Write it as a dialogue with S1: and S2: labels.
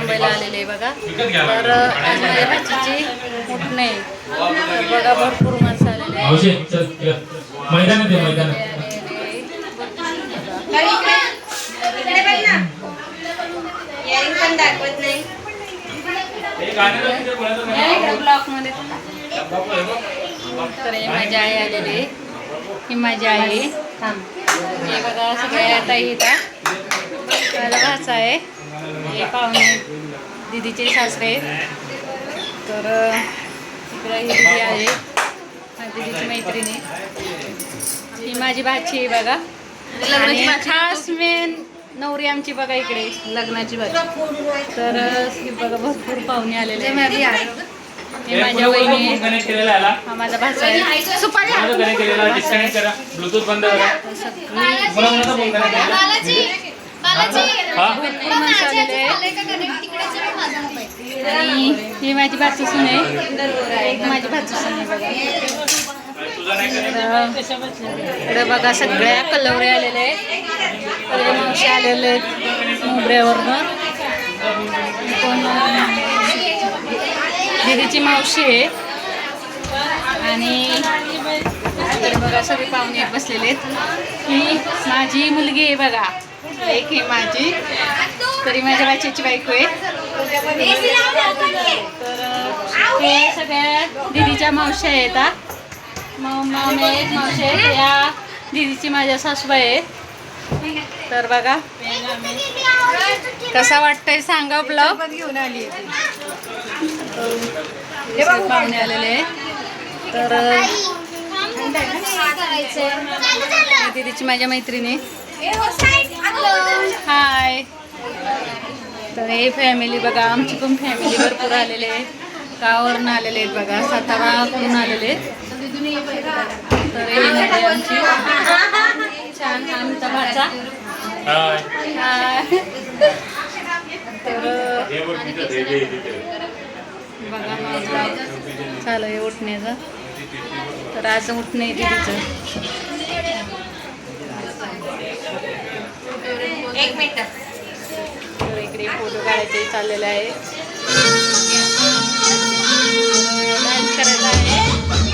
S1: मुंबईला आलेले आहे बघा. तर आज माझ्या भाचीची उठणे बघा, भरपूर माणसं आलेले आहे. ब्लॉकमध्ये तर हे माझी आई आलेली, ही माझी आई. हे बघा सगळ्या ताई येतात. माझा भाचा आहे, हे पाहुणे दीदीचे सासरे. तर इकडं ही दीदी आहे, दीदीची मैत्रिणी. ही माझी भाची आहे बघा. आणि खास मेन नवरी आमची बघा इकडे, लग्नाची भाजी. तर ही बघा भरपूर पाहुणे आलेले. हे माझ्या वहिनी, हा माझा भाचा आहे. सुपारी
S2: ब्लूटूथ बंद करा.
S1: आणि ही माझी भाची सून आहे, एक माझी भाची सून आहे बघा. इकडे बघा सगळ्या कलवरे आलेले आहेत, सगळे मावशी आलेले आहेत मोबऱ्यावरनं. दीदीची मावशी आहे. आणि इकडे बघा सगळे पाहुणे बसलेले आहेत. ही माझी मुलगी आहे बघा, एक ही माझी, तरी माझ्या भाच्याची बायको आहे. तर हे सगळ्या दीदीच्या मावशी आहेत. मावशी आहेत, या दीदीची माझ्या सासूबाई आहे. तर बघा कसा वाटतंय सांगा ब्लॉग. घेऊन आली पाहुणे आलेले. तर दीदीची माझ्या मैत्रिणी. हाय. तर हे फॅमिली बघा, आमची पण फॅमिली भरपूर आलेले आहे, गावावरून आलेले आहेत बघा, साताराकडून आलेले. तर ही म्हणजे आमची छान आमचा भाचा. तर बघा माझा चालू आहे उठण्याचं. तर आज उठणे दीदीचं.
S3: एक मिनिट.
S1: तर इकडे फोटो काढायचे चाललेले आहे, डान्स करायचा आहे.